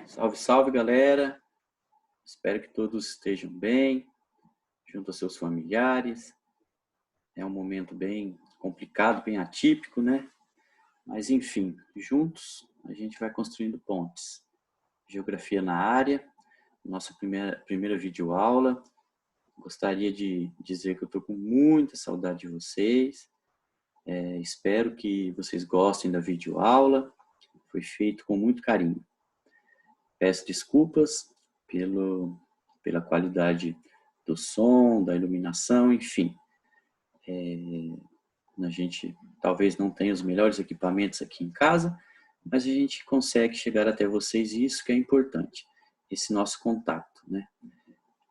Salve, salve, galera. Espero que todos estejam bem, junto aos seus familiares. É um momento bem complicado, bem atípico, né? Mas, enfim, juntos a gente vai construindo pontes. Geografia na área, nossa primeira videoaula. Gostaria de dizer que eu estou com muita saudade de vocês. Espero que vocês gostem da videoaula. Foi feito com muito carinho. Peço desculpas pela qualidade do som, da iluminação, enfim. A gente talvez não tenha os melhores equipamentos aqui em casa, mas a gente consegue chegar até vocês e isso que é importante, esse nosso contato, né?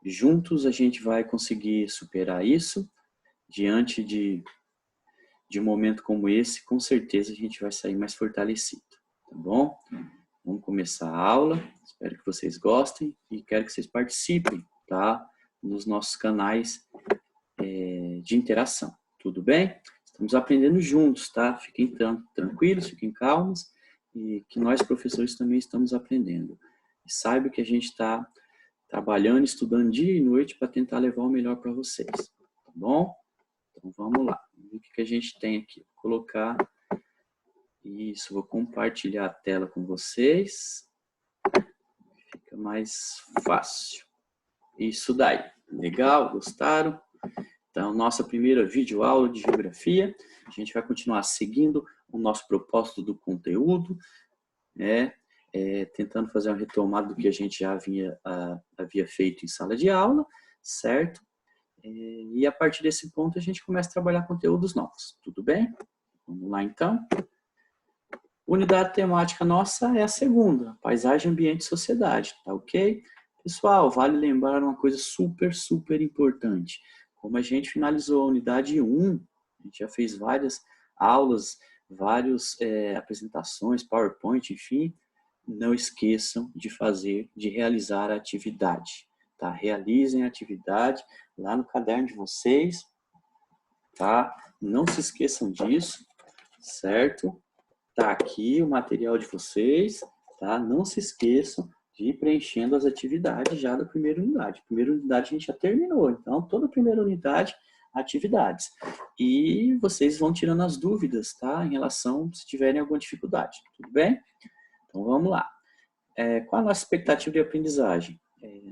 Juntos a gente vai conseguir superar isso. Diante de um momento como esse, com certeza a gente vai sair mais fortalecido, tá bom? Vamos começar a aula, espero que vocês gostem e quero que vocês participem, tá? Nos nossos canais de interação, tudo bem? Estamos aprendendo juntos, tá? Fiquem tranquilos, fiquem calmos e que nós, professores, também estamos aprendendo. E saiba que a gente está trabalhando, estudando dia e noite para tentar levar o melhor para vocês, tá bom? Então vamos lá, vamos ver o que a gente tem aqui. Vou colocar isso, vou compartilhar a tela com vocês. Fica mais fácil. Isso daí. Legal? Gostaram? Então, nossa primeira videoaula de geografia. A gente vai continuar seguindo o nosso propósito do conteúdo, né? Tentando fazer uma retomada do que a gente já havia feito em sala de aula, certo? E a partir desse ponto a gente começa a trabalhar conteúdos novos. Tudo bem? Vamos lá, então. Unidade temática nossa é a segunda, paisagem, ambiente e sociedade, tá ok? Pessoal, vale lembrar uma coisa super importante. Como a gente finalizou a unidade 1, a gente já fez várias aulas, várias apresentações, PowerPoint, enfim, não esqueçam de realizar a atividade, tá? Realizem a atividade lá no caderno de vocês, tá? Não se esqueçam disso, certo? Tá aqui o material de vocês, tá? Não se esqueçam de ir preenchendo as atividades já da primeira unidade. Primeira unidade a gente já terminou, então toda a primeira unidade, atividades. E vocês vão tirando as dúvidas, tá? Em relação, se tiverem alguma dificuldade, tudo bem? Então vamos lá. Qual a nossa expectativa de aprendizagem?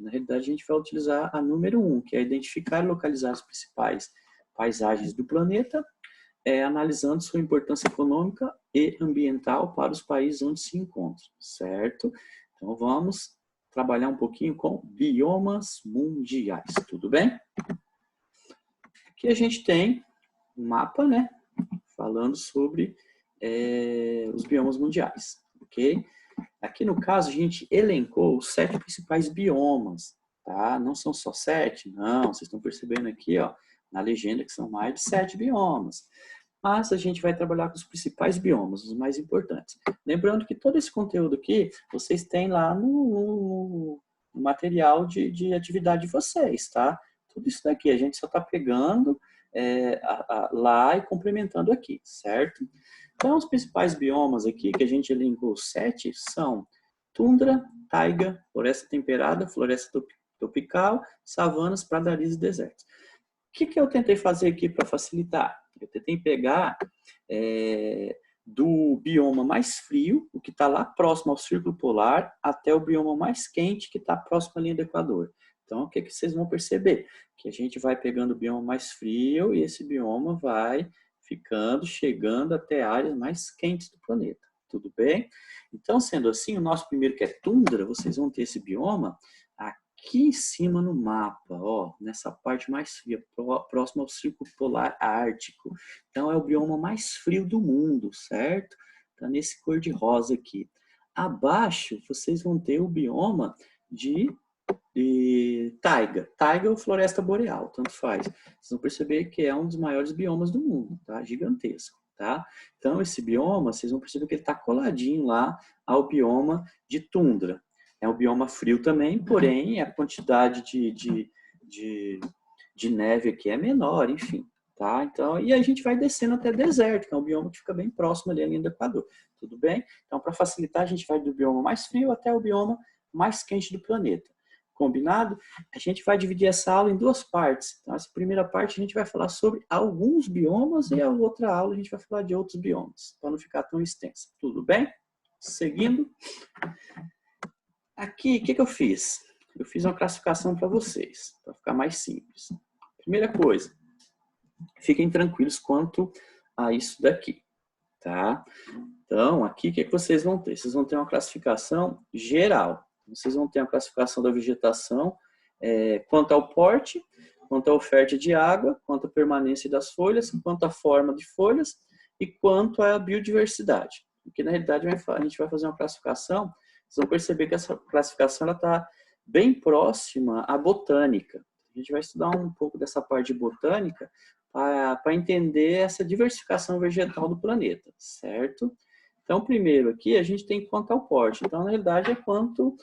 Na realidade a gente vai utilizar a número 1, que é identificar e localizar as principais paisagens do planeta, analisando sua importância econômica e ambiental para os países onde se encontram, certo? Então, vamos trabalhar um pouquinho com biomas mundiais, tudo bem? Aqui a gente tem um mapa, né? Falando sobre os biomas mundiais, ok? Aqui, no caso, a gente elencou os 7 principais biomas, tá? Não são só 7, não. Vocês estão percebendo aqui, ó, na legenda que são mais de 7 biomas. Mas a gente vai trabalhar com os principais biomas, os mais importantes. Lembrando que todo esse conteúdo aqui, vocês têm lá no material de atividade de vocês, tá? Tudo isso daqui a gente só está pegando lá e complementando aqui, certo? Então, os principais biomas aqui, que a gente elencou 7, são tundra, taiga, floresta temperada, floresta tropical, savanas, pradarias e desertos. O que eu tentei fazer aqui para facilitar? Eu tentei pegar do bioma mais frio, o que está lá próximo ao círculo polar, até o bioma mais quente, que está próximo à linha do Equador. Então, o que vocês vão perceber? Que a gente vai pegando o bioma mais frio e esse bioma vai chegando até áreas mais quentes do planeta. Tudo bem? Então, sendo assim, o nosso primeiro, que é tundra, vocês vão ter esse bioma aqui em cima no mapa, ó, nessa parte mais fria, próximo ao Círculo Polar Ártico. Então, é o bioma mais frio do mundo, certo? Tá nesse cor de rosa aqui. Abaixo, vocês vão ter o bioma de taiga. Taiga ou floresta boreal, tanto faz. Vocês vão perceber que é um dos maiores biomas do mundo, tá? Gigantesco, tá? Então, esse bioma, vocês vão perceber que ele está coladinho lá ao bioma de tundra. É um bioma frio também, porém a quantidade de neve aqui é menor, enfim, tá? Então, e a gente vai descendo até deserto, que é um bioma que fica bem próximo ali à linha do Equador, tudo bem? Então, para facilitar, a gente vai do bioma mais frio até o bioma mais quente do planeta. Combinado? A gente vai dividir essa aula em duas partes. Então, essa primeira parte a gente vai falar sobre alguns biomas e a outra aula a gente vai falar de outros biomas, para não ficar tão extensa. Tudo bem? Seguindo. Aqui, o que eu fiz? Eu fiz uma classificação para vocês, para ficar mais simples. Primeira coisa, fiquem tranquilos quanto a isso daqui, tá? Então, aqui, o que vocês vão ter? Vocês vão ter uma classificação geral. Vocês vão ter uma classificação da vegetação quanto ao porte, quanto à oferta de água, quanto à permanência das folhas, quanto à forma de folhas e quanto à biodiversidade. Porque, na realidade, a gente vai fazer uma classificação, vocês vão perceber que essa classificação está bem próxima à botânica. A gente vai estudar um pouco dessa parte de botânica para entender essa diversificação vegetal do planeta, certo? Então, primeiro aqui, a gente tem quanto ao porte. Então, na realidade, é quanto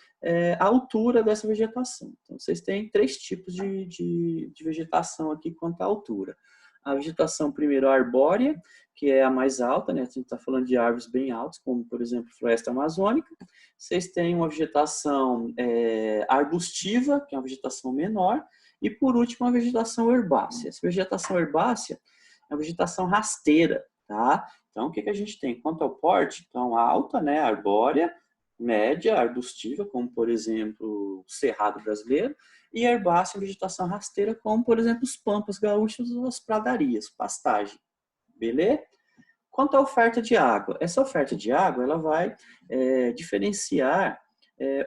a altura dessa vegetação. Então, vocês têm três tipos de vegetação aqui quanto à altura. A vegetação, primeiro, arbórea, que é a mais alta, né? A gente está falando de árvores bem altas, como, por exemplo, floresta amazônica. Vocês têm uma vegetação arbustiva, que é uma vegetação menor. E, por último, a vegetação herbácea. Essa vegetação herbácea é uma vegetação rasteira, tá? Então, o que a gente tem? Quanto ao porte, então, alta, né, arbórea, média, arbustiva, como, por exemplo, o cerrado brasileiro, e herbácea, vegetação rasteira, como, por exemplo, os pampas gaúchos ou as pradarias, pastagem. Beleza? Quanto à oferta de água, essa oferta de água, ela vai diferenciar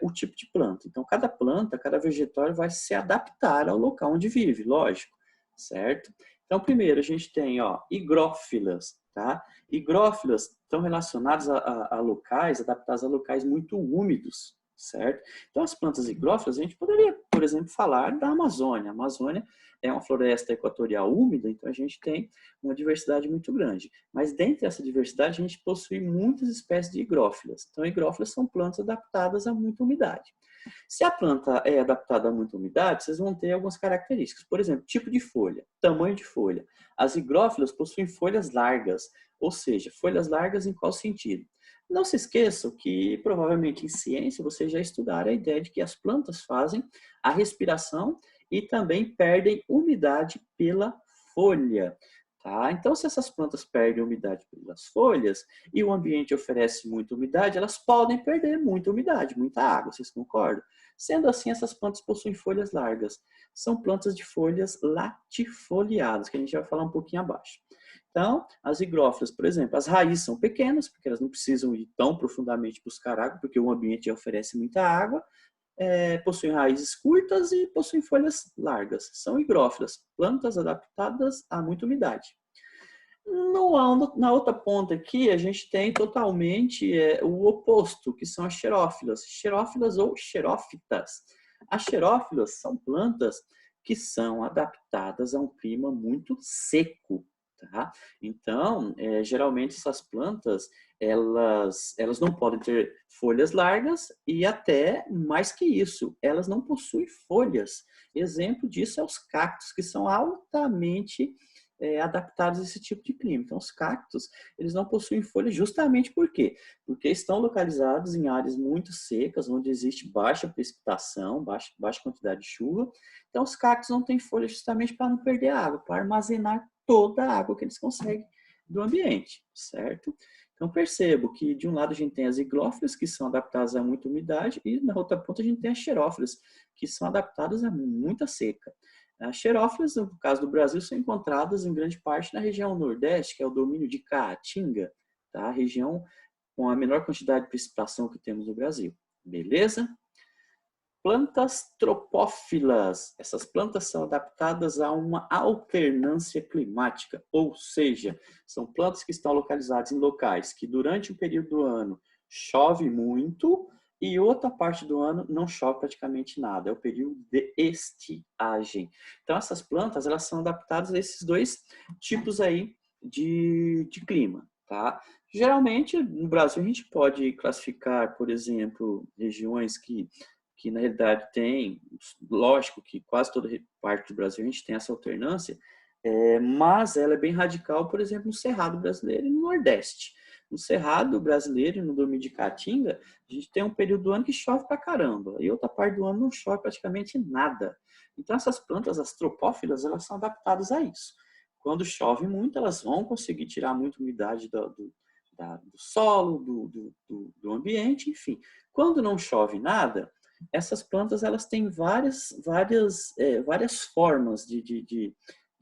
o tipo de planta. Então, cada planta, cada vegetal vai se adaptar ao local onde vive, lógico, certo? Então, primeiro, a gente tem higrófilas, tá? Higrófilas estão relacionadas a locais, adaptadas a locais muito úmidos, certo? Então, as plantas higrófilas, a gente poderia, por exemplo, falar da Amazônia. A Amazônia é uma floresta equatorial úmida, então a gente tem uma diversidade muito grande. Mas, dentre essa diversidade, a gente possui muitas espécies de higrófilas. Então, higrófilas são plantas adaptadas a muita umidade. Se a planta é adaptada a muita umidade, vocês vão ter algumas características. Por exemplo, tipo de folha, tamanho de folha. As higrófilas possuem folhas largas, ou seja, folhas largas em qual sentido? Não se esqueçam que, provavelmente, em ciência, vocês já estudaram a ideia de que as plantas fazem a respiração e também perdem umidade pela folha. Tá? Então, se essas plantas perdem umidade pelas folhas e o ambiente oferece muita umidade, elas podem perder muita umidade, muita água, vocês concordam? Sendo assim, essas plantas possuem folhas largas. São plantas de folhas latifoliadas, que a gente vai falar um pouquinho abaixo. Então, as higrófilas, por exemplo, as raízes são pequenas, porque elas não precisam ir tão profundamente buscar água, porque o ambiente oferece muita água. Possuem raízes curtas e possuem folhas largas. São higrófilas, plantas adaptadas a muita umidade. Na outra ponta aqui, a gente tem totalmente o oposto, que são as xerófilas ou xerófitas. As xerófilas são plantas que são adaptadas a um clima muito seco. Tá? Então, geralmente essas plantas, elas não podem ter folhas largas e até mais que isso, elas não possuem folhas. Exemplo disso é os cactos, que são altamente adaptados a esse tipo de clima. Então, os cactos, eles não possuem folhas justamente por quê? Porque estão localizados em áreas muito secas, onde existe baixa precipitação, baixa quantidade de chuva. Então, os cactos não têm folhas justamente para não perder água, para armazenar toda a água que eles conseguem do ambiente, certo? Então, percebo que de um lado a gente tem as higrófilas, que são adaptadas a muita umidade, e na outra ponta a gente tem as xerófilas, que são adaptadas a muita seca. As xerófilas, no caso do Brasil, são encontradas em grande parte na região nordeste, que é o domínio de Caatinga, tá? A região com a menor quantidade de precipitação que temos no Brasil. Beleza? Plantas tropófilas. Essas plantas são adaptadas a uma alternância climática, ou seja, são plantas que estão localizadas em locais que durante um período do ano chove muito e outra parte do ano não chove praticamente nada. É o período de estiagem. Então, essas plantas, elas são adaptadas a esses dois tipos aí de clima, tá? Geralmente, no Brasil, a gente pode classificar, por exemplo, regiões que na realidade tem, lógico que quase toda parte do Brasil a gente tem essa alternância, mas ela é bem radical, por exemplo, no Cerrado brasileiro e no Nordeste. No Cerrado brasileiro, no domínio de Caatinga, a gente tem um período do ano que chove pra caramba, e outra parte do ano não chove praticamente nada. Então, essas plantas, as tropófilas, elas são adaptadas a isso. Quando chove muito, elas vão conseguir tirar muita umidade do solo, do ambiente, enfim. Quando não chove nada, essas plantas elas têm várias formas de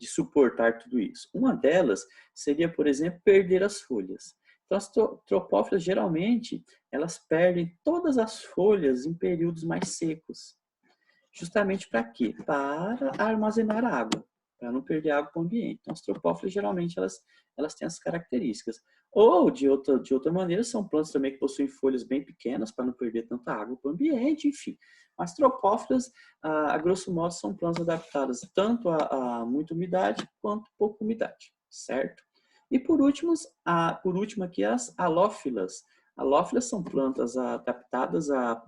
suportar tudo isso. Uma delas seria, por exemplo, perder as folhas. Então, as tropófilas, geralmente, elas perdem todas as folhas em períodos mais secos. Justamente para quê? Para armazenar água, para não perder água para o ambiente. Então, as tropófilas, geralmente, elas têm essas características. Ou, de outra maneira, são plantas também que possuem folhas bem pequenas, para não perder tanta água para o ambiente, enfim. Mas tropófilas, a grosso modo, são plantas adaptadas tanto a muita umidade quanto pouca umidade, certo? E por último aqui, as halófilas. Halófilas são plantas adaptadas a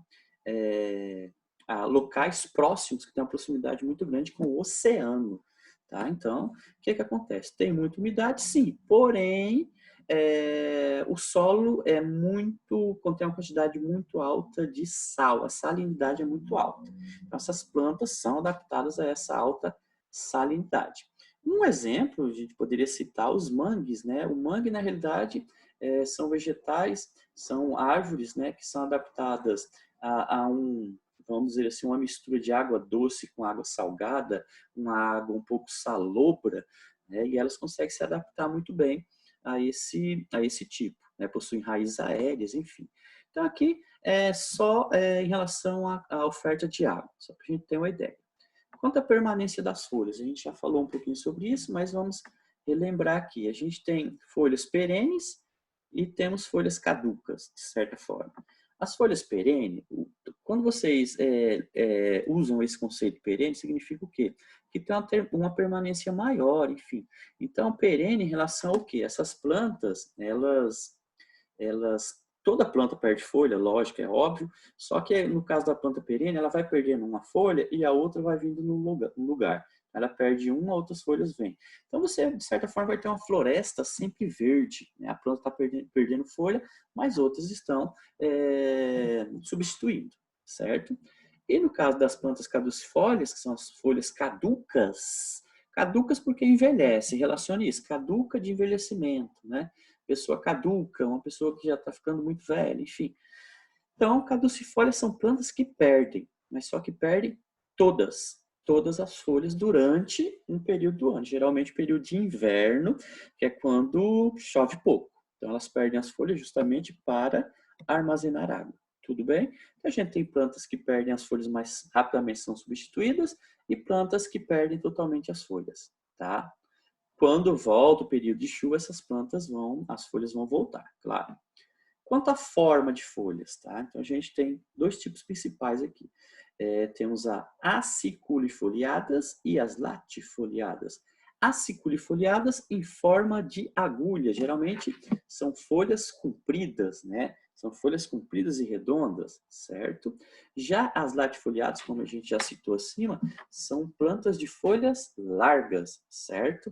locais próximos que têm uma proximidade muito grande com o oceano. Tá? Então, o que acontece? Tem muita umidade, sim, porém, o solo contém uma quantidade muito alta de sal, a salinidade é muito alta. Então, essas plantas são adaptadas a essa alta salinidade. Um exemplo, a gente poderia citar os mangues, né? O mangue, na realidade, são vegetais, são árvores, né, que são adaptadas vamos dizer assim, uma mistura de água doce com água salgada, uma água um pouco salobra, né? E elas conseguem se adaptar muito bem a esse tipo, né? Possuem raízes aéreas, enfim. Então, aqui é só em relação à oferta de água, só para a gente ter uma ideia. Quanto à permanência das folhas, a gente já falou um pouquinho sobre isso, mas vamos relembrar aqui. A gente tem folhas perenes e temos folhas caducas, de certa forma. As folhas perenes, quando vocês usam esse conceito perene, significa o quê? Que tem uma permanência maior, enfim. Então, perene em relação ao quê? Essas plantas, toda planta perde folha, lógico, é óbvio, só que no caso da planta perene, ela vai perdendo uma folha e a outra vai vindo no lugar. Ela perde uma, outras folhas vêm. Então você, de certa forma, vai ter uma floresta sempre verde. Né? A planta está perdendo folha, mas outras estão substituindo, certo? E no caso das plantas caducifólias, que são as folhas caducas, caducas porque envelhece, relacione isso, caduca de envelhecimento, né? Pessoa caduca, uma pessoa que já está ficando muito velha, enfim. Então, caducifólias são plantas que perdem, mas só que perdem todas as folhas durante um período do ano, geralmente período de inverno, que é quando chove pouco. Então, elas perdem as folhas justamente para armazenar água. Tudo bem? Então, a gente tem plantas que perdem as folhas mais rapidamente, são substituídas, e plantas que perdem totalmente as folhas, tá? Quando volta o período de chuva, as folhas vão voltar, claro. Quanto à forma de folhas, tá? Então a gente tem dois tipos principais aqui. Temos as aciculifoliadas e as latifoliadas. Aciculifoliadas em forma de agulha, geralmente são folhas compridas, né? São folhas compridas e redondas, certo? Já as latifoliadas, como a gente já citou acima, são plantas de folhas largas, certo?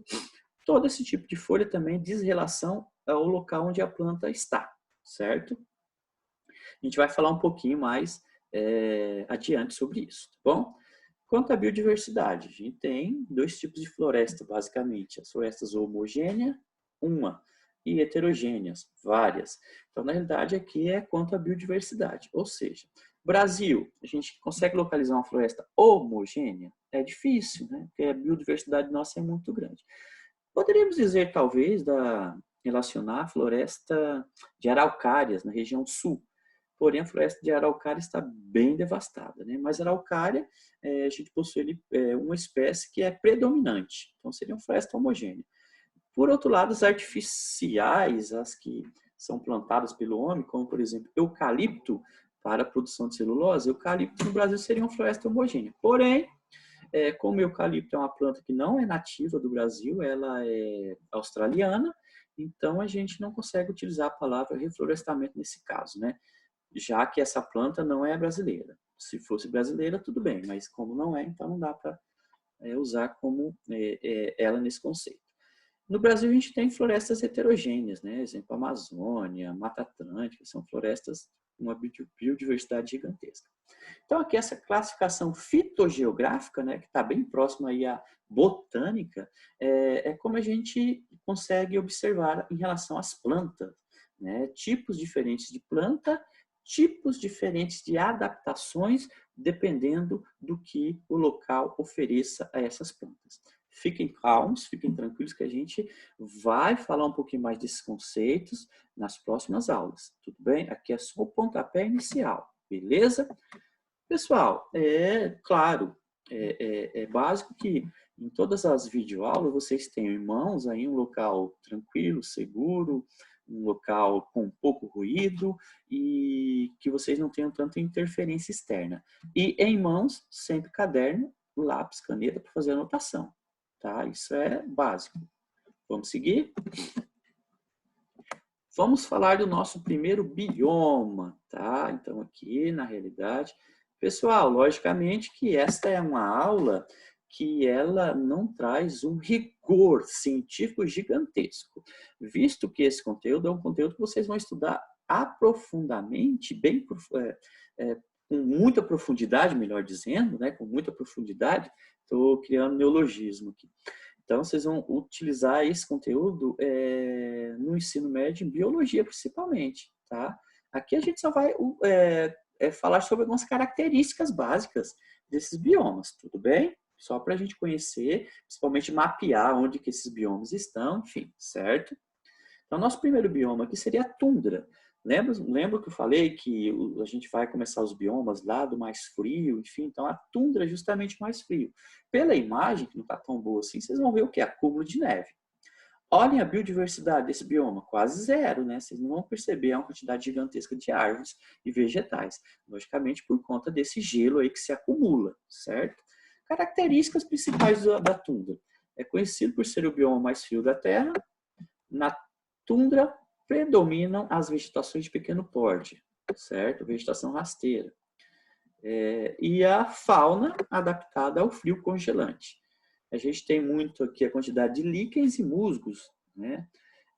Todo esse tipo de folha também diz relação ao local onde a planta está, certo? A gente vai falar um pouquinho mais adiante sobre isso, tá bom? Quanto à biodiversidade, a gente tem dois tipos de floresta, basicamente. As florestas homogêneas, uma, e heterogêneas, várias. Então, na realidade, aqui é quanto à biodiversidade. Ou seja, Brasil, a gente consegue localizar uma floresta homogênea? É difícil, né? Porque a biodiversidade nossa é muito grande. Poderíamos dizer, talvez, relacionar a floresta de araucárias na região sul. Porém, a floresta de araucária está bem devastada, né? Mas a araucária, a gente possui uma espécie que é predominante. Então, seria uma floresta homogênea. Por outro lado, as artificiais, as que são plantadas pelo homem, como, por exemplo, eucalipto para a produção de celulose, eucalipto no Brasil seria uma floresta homogênea. Porém, como o eucalipto é uma planta que não é nativa do Brasil, ela é australiana, então a gente não consegue utilizar a palavra reflorestamento nesse caso, né? Já que essa planta não é brasileira. Se fosse brasileira, tudo bem, mas como não é, então não dá para usar como ela nesse conceito. No Brasil, a gente tem florestas heterogêneas, né? Exemplo, Amazônia, Mata Atlântica, são florestas com uma biodiversidade gigantesca. Então, aqui essa classificação fitogeográfica, né, que está bem próxima aí à botânica, é como a gente consegue observar em relação às plantas, né? Tipos diferentes de planta, tipos diferentes de adaptações, dependendo do que o local ofereça a essas plantas. Fiquem calmos, fiquem tranquilos que a gente vai falar um pouquinho mais desses conceitos nas próximas aulas, tudo bem? Aqui é só o pontapé inicial, beleza? Pessoal, claro, é básico que em todas as videoaulas vocês tenham em mãos aí um local tranquilo, seguro, um local com pouco ruído e que vocês não tenham tanta interferência externa. E em mãos, sempre caderno, lápis, caneta para fazer anotação, tá? Isso é básico. Vamos seguir? Vamos falar do nosso primeiro bioma, tá? Então aqui, na realidade, pessoal, logicamente que esta é uma aula que ela não traz um rigor científico gigantesco, visto que esse conteúdo é um conteúdo que vocês vão estudar aprofundadamente, com muita profundidade, melhor dizendo, né? Com muita profundidade. Estou criando neologismo aqui. Então, vocês vão utilizar esse conteúdo no ensino médio, em biologia principalmente, tá? Aqui a gente só vai falar sobre algumas características básicas desses biomas, tudo bem? Só para a gente conhecer, principalmente mapear onde que esses biomas estão, enfim, certo? Então, nosso primeiro bioma aqui seria a tundra. Lembra que eu falei que a gente vai começar os biomas lá do mais frio, enfim, então a tundra é justamente mais frio. Pela imagem, que não está tão boa assim, vocês vão ver o que? Acúmulo de neve. Olhem a biodiversidade desse bioma, quase zero, né? Vocês não vão perceber uma quantidade gigantesca de árvores e vegetais. Logicamente, por conta desse gelo aí que se acumula, certo? Características principais da tundra. É conhecido por ser o bioma mais frio da Terra. Na tundra predominam as vegetações de pequeno porte, certo? Vegetação rasteira. E a fauna adaptada ao frio congelante. A gente tem muito aqui a quantidade de líquens e musgos, né?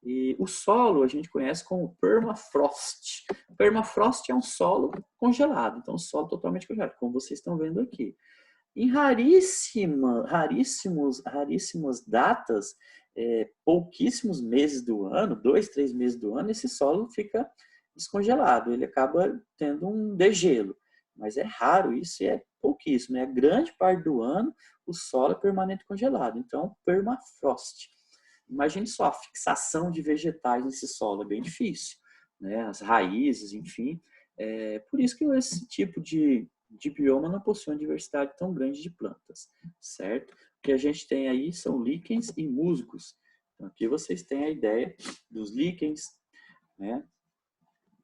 E o solo a gente conhece como permafrost. Permafrost é um solo congelado, então um solo totalmente congelado, como vocês estão vendo aqui. Em raríssimas datas, pouquíssimos meses do ano, 2, 3 meses do ano, esse solo fica descongelado, ele acaba tendo um degelo. Mas é raro isso e é pouquíssimo. A grande parte do ano o solo é permanente congelado, então permafrost. Imagine só a fixação de vegetais nesse solo, é bem difícil, né? As raízes, enfim. Por isso que esse tipo de bioma não possui uma diversidade tão grande de plantas, certo? O que a gente tem aí são líquens e musgos. Então, aqui vocês têm a ideia dos líquens, né?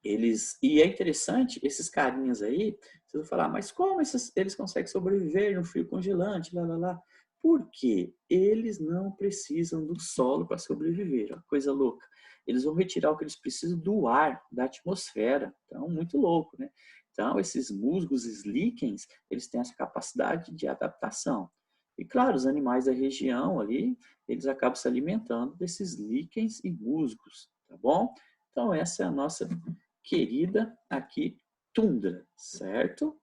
E é interessante, esses carinhas aí, vocês vão falar, mas como eles conseguem sobreviver no frio congelante, lá, lá, lá? Porque eles não precisam do solo para sobreviver, uma coisa louca. Eles vão retirar o que eles precisam do ar, da atmosfera. Então, muito louco, né? Então, esses musgos, esses líquens, eles têm essa capacidade de adaptação. E, claro, os animais da região ali, eles acabam se alimentando desses líquens e musgos, tá bom? Então, essa é a nossa querida aqui tundra, certo?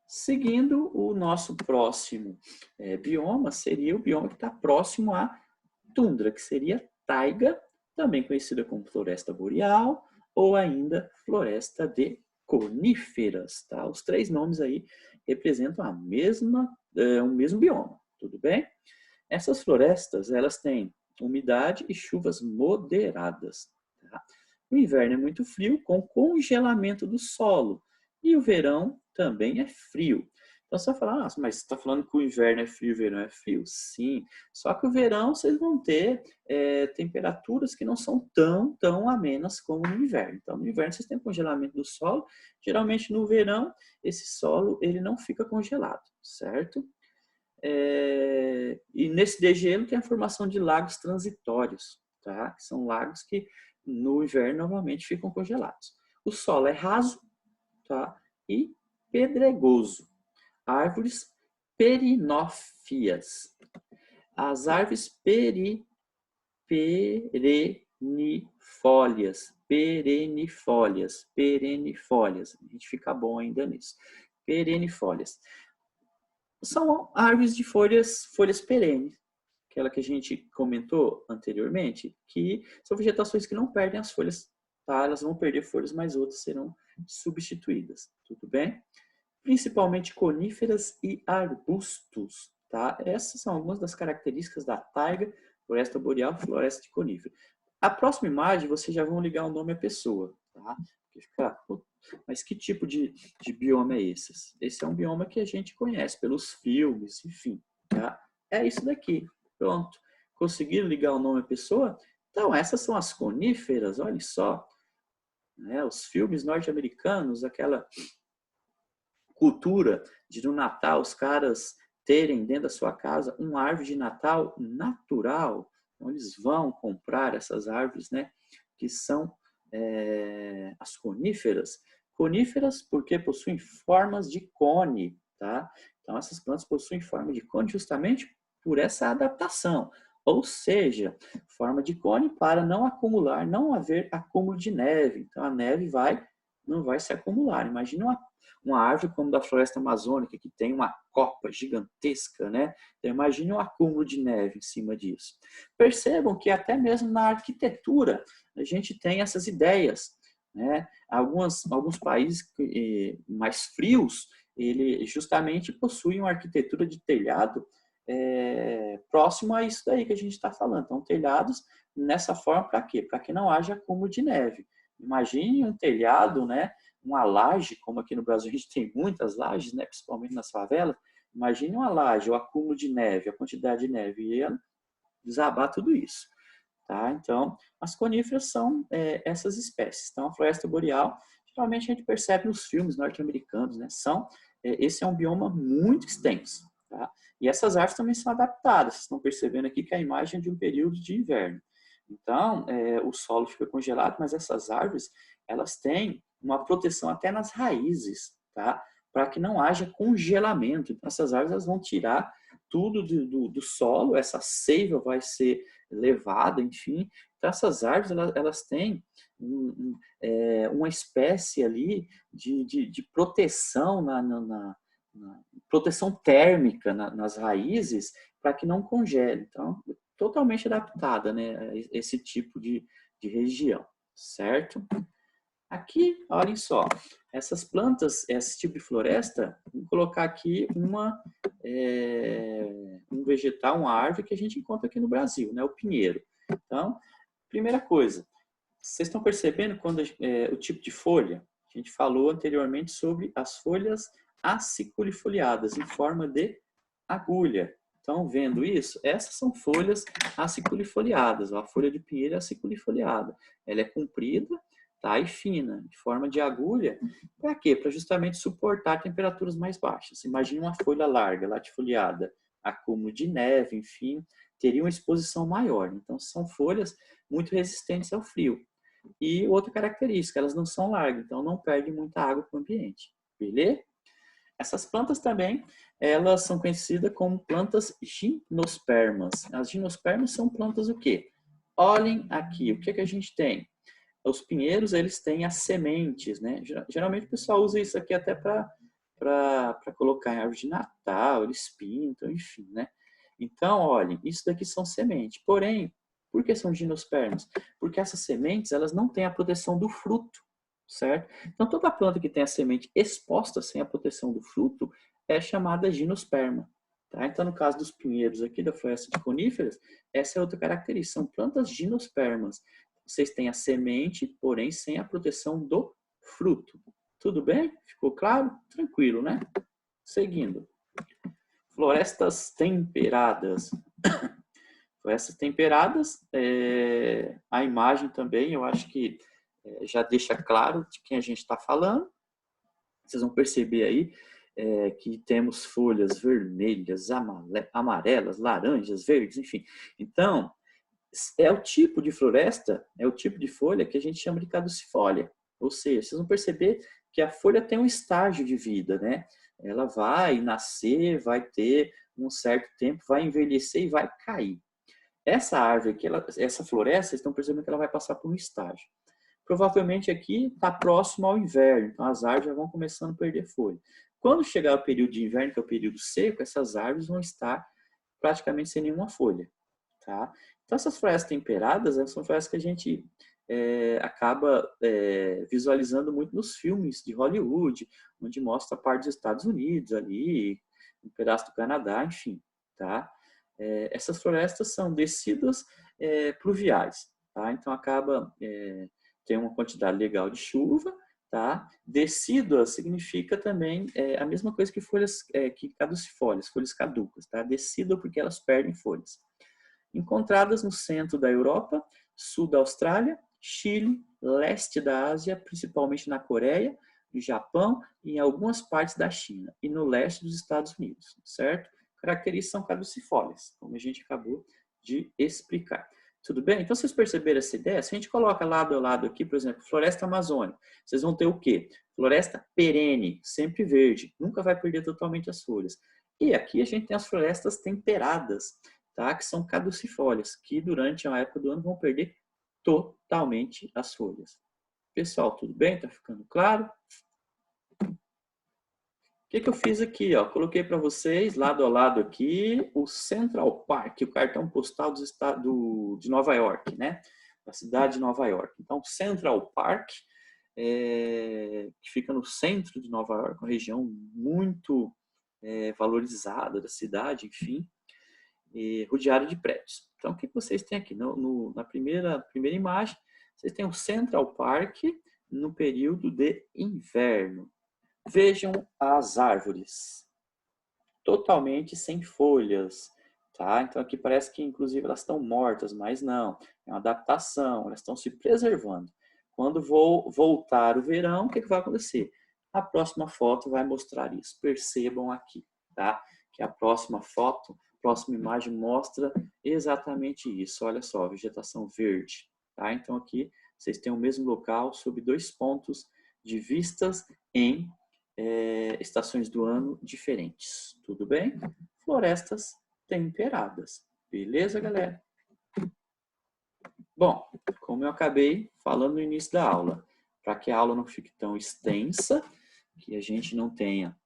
Seguindo, o nosso próximo bioma seria o bioma que está próximo à tundra, que seria taiga, também conhecida como floresta boreal ou ainda floresta de coníferas, tá? Os três nomes aí representam o mesmo bioma, tudo bem? Essas florestas, elas têm umidade e chuvas moderadas, tá? O inverno é muito frio, com congelamento do solo. E o verão também é frio. Então você vai falar, mas você está falando que o inverno é frio e o verão é frio? Sim, só que o verão vocês vão ter temperaturas que não são tão amenas como no inverno. Então no inverno vocês têm congelamento do solo. Geralmente no verão esse solo ele não fica congelado, certo? E nesse degelo tem a formação de lagos transitórios, tá? Que são lagos que no inverno normalmente ficam congelados. O solo é raso, tá? E pedregoso. Árvores perinófias. as árvores perennifólias. Perennifólias. A gente fica bom ainda nisso. Perennifólias. São árvores de folhas perenes. Aquela que a gente comentou anteriormente, que são vegetações que não perdem as folhas, tá? Elas vão perder folhas, mas outras serão substituídas. Tudo bem? Principalmente coníferas e arbustos, tá? Essas são algumas das características da taiga, floresta boreal, floresta de conífera. A próxima imagem, vocês já vão ligar o nome à pessoa, tá? Mas que tipo de bioma é esse? Esse é um bioma que a gente conhece pelos filmes, enfim, tá? É isso daqui, pronto. Conseguiram ligar o nome à pessoa? Então, essas são as coníferas, olha só. Né? Os filmes norte-americanos, aquela cultura de no Natal os caras terem dentro da sua casa uma árvore de Natal natural. Então, eles vão comprar essas árvores, né, que são as coníferas. Coníferas porque possuem formas de cone, tá? Então, essas plantas possuem forma de cone justamente por essa adaptação. Ou seja, forma de cone para não acumular, não haver acúmulo de neve. Então, a neve não vai se acumular. Imagina uma árvore como da floresta amazônica, que tem uma copa gigantesca, né? Então, imagine um acúmulo de neve em cima disso. Percebam que até mesmo na arquitetura a gente tem essas ideias, né? Alguns países mais frios, ele justamente possuem uma arquitetura de telhado próximo a isso daí que a gente está falando. Então, telhados nessa forma para quê? Para que não haja acúmulo de neve. Imagine um telhado, né? Uma laje, como aqui no Brasil a gente tem muitas lajes, né? Principalmente nas favelas. Imagine uma laje, o acúmulo de neve, a quantidade de neve, e ela desabar tudo isso. Tá? Então, as coníferas são essas espécies. Então, a floresta boreal, geralmente a gente percebe nos filmes norte-americanos, né? Esse é um bioma muito extenso. Tá? E essas árvores também são adaptadas. Vocês estão percebendo aqui que a imagem é de um período de inverno. Então, o solo fica congelado, mas essas árvores, elas têm uma proteção até nas raízes, tá? Para que não haja congelamento. Então, essas árvores elas vão tirar tudo do solo, essa seiva vai ser levada, enfim. Então, essas árvores, elas têm uma espécie ali de proteção, proteção térmica nas raízes, para que não congele. Então, totalmente adaptada, né, a esse tipo de região, certo? Aqui, olhem só, essas plantas, esse tipo de floresta, vou colocar aqui um vegetal, uma árvore que a gente encontra aqui no Brasil, né, o pinheiro. Então, primeira coisa, vocês estão percebendo quando o tipo de folha? A gente falou anteriormente sobre as folhas aciculifoliadas, em forma de agulha. Estão vendo isso? Essas são folhas aciculifoliadas. A folha de pinheiro é aciculifoliada. Ela é comprida, tá, e fina, de forma de agulha. Para quê? Para justamente suportar temperaturas mais baixas. Imagine uma folha larga, latifoliada, acúmulo de neve, enfim, teria uma exposição maior. Então, são folhas muito resistentes ao frio. E outra característica, elas não são largas, então não perdem muita água para o ambiente. Beleza? Essas plantas também, elas são conhecidas como plantas gimnospermas. As gimnospermas são plantas o quê? Olhem aqui, o que a gente tem? Os pinheiros, eles têm as sementes, né? Geralmente o pessoal usa isso aqui até para colocar em árvore de Natal, eles pintam, enfim, né? Então, olhem, isso daqui são sementes. Porém, por que são gimnospermas? Porque essas sementes, elas não têm a proteção do fruto, certo? Então, toda planta que tem a semente exposta sem a proteção do fruto é chamada gimnosperma. Tá? Então, no caso dos pinheiros aqui da floresta de coníferas, essa é outra característica, são plantas gimnospermas. Vocês têm a semente, porém sem a proteção do fruto. Tudo bem? Ficou claro? Tranquilo, né? Seguindo. Florestas temperadas. Florestas temperadas, a imagem também, eu acho que já deixa claro de quem a gente está falando. Vocês vão perceber aí que temos folhas vermelhas, amarelas, laranjas, verdes, enfim. Então, é o tipo de floresta, é o tipo de folha que a gente chama de caducifólia. Ou seja, vocês vão perceber que a folha tem um estágio de vida, né? Ela vai nascer, vai ter um certo tempo, vai envelhecer e vai cair. Essa árvore aqui, essa floresta, vocês estão percebendo que ela vai passar por um estágio. Provavelmente aqui está próximo ao inverno, então as árvores já vão começando a perder folha. Quando chegar o período de inverno, que é o período seco, essas árvores vão estar praticamente sem nenhuma folha. Tá? Então essas florestas temperadas são florestas que a gente acaba visualizando muito nos filmes de Hollywood, onde mostra a parte dos Estados Unidos ali, um pedaço do Canadá, enfim. Tá? Essas florestas são descidas pluviais. Tá? Então acaba tem uma quantidade legal de chuva. Tá? Decídua significa também a mesma coisa que folhas que caducifólias, folhas caducas. Tá? Decídua porque elas perdem folhas. Encontradas no centro da Europa, sul da Austrália, Chile, leste da Ásia, principalmente na Coreia, no Japão e em algumas partes da China e no leste dos Estados Unidos, certo? Características são caducifólias, como a gente acabou de explicar. Tudo bem? Então, vocês perceberam essa ideia? Se a gente coloca lado a lado aqui, por exemplo, floresta amazônica, vocês vão ter o quê? Floresta perene, sempre verde, nunca vai perder totalmente as folhas. E aqui a gente tem as florestas temperadas, tá? Que são caducifólias, que durante a época do ano vão perder totalmente as folhas. Pessoal, tudo bem? Tá ficando claro? O que eu fiz aqui? Ó? Coloquei para vocês, lado a lado aqui, o Central Park, o cartão postal de Nova York, né? Da cidade de Nova York. Então, Central Park, que fica no centro de Nova York, uma região muito valorizada da cidade, enfim, rodeado de prédios. Então, o que vocês têm aqui? Na primeira imagem, vocês têm o Central Park no período de inverno. Vejam as árvores, totalmente sem folhas, tá? Então aqui parece que inclusive elas estão mortas, mas não, é uma adaptação, elas estão se preservando. Quando voltar o verão, o que vai acontecer? A próxima foto vai mostrar isso. Percebam aqui, tá? Que a próxima foto, a próxima imagem mostra exatamente isso. Olha só, vegetação verde, tá? Então aqui vocês têm o mesmo local sob 2 pontos de vistas em estações do ano diferentes. Tudo bem? Florestas temperadas. Beleza, galera? Bom, como eu acabei falando no início da aula, para que a aula não fique tão extensa, que a gente não tenha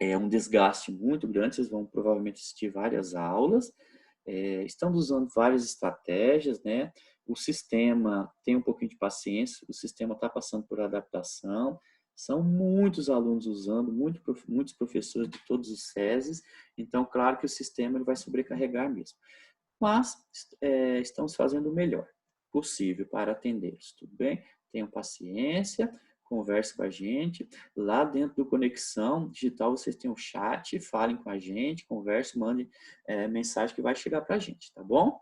um desgaste muito grande, vocês vão provavelmente assistir várias aulas, estamos usando várias estratégias, né? O sistema tem um pouquinho de paciência, o sistema está passando por adaptação, são muitos alunos usando, muitos professores de todos os SESIs, então, claro que o sistema ele vai sobrecarregar mesmo. Mas estamos fazendo o melhor possível para atendê-los, tudo bem? Tenham paciência, converse com a gente. Lá dentro do Conexão Digital, vocês têm um chat, falem com a gente, conversem, mandem mensagem que vai chegar para a gente, tá bom?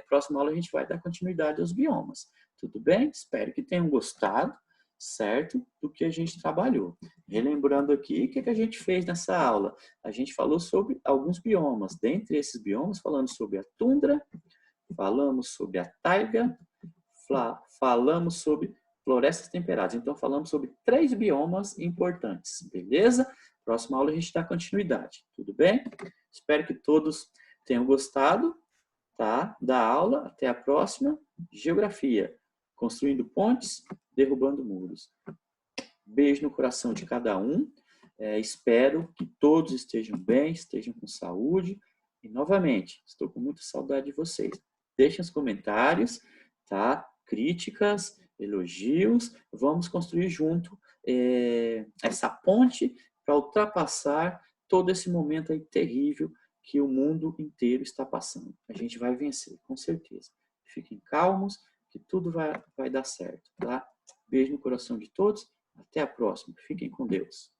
Próxima aula a gente vai dar continuidade aos biomas, tudo bem? Espero que tenham gostado, certo? Do que a gente trabalhou. Relembrando aqui, o que a gente fez nessa aula? A gente falou sobre alguns biomas. Dentre esses biomas, falamos sobre a tundra, falamos sobre a taiga, falamos sobre florestas temperadas. Então, falamos sobre 3 biomas importantes, beleza? Próxima aula a gente dá continuidade, tudo bem? Espero que todos tenham gostado, tá? Da aula. Até a próxima. Geografia. Construindo pontes, derrubando muros. Beijo no coração de cada um. Espero que todos estejam bem, estejam com saúde. E, novamente, estou com muita saudade de vocês. Deixem os comentários, tá? Críticas, elogios. Vamos construir junto essa ponte para ultrapassar todo esse momento aí terrível que o mundo inteiro está passando. A gente vai vencer, com certeza. Fiquem calmos, que tudo vai dar certo, tá? Beijo no coração de todos. Até a próxima. Fiquem com Deus.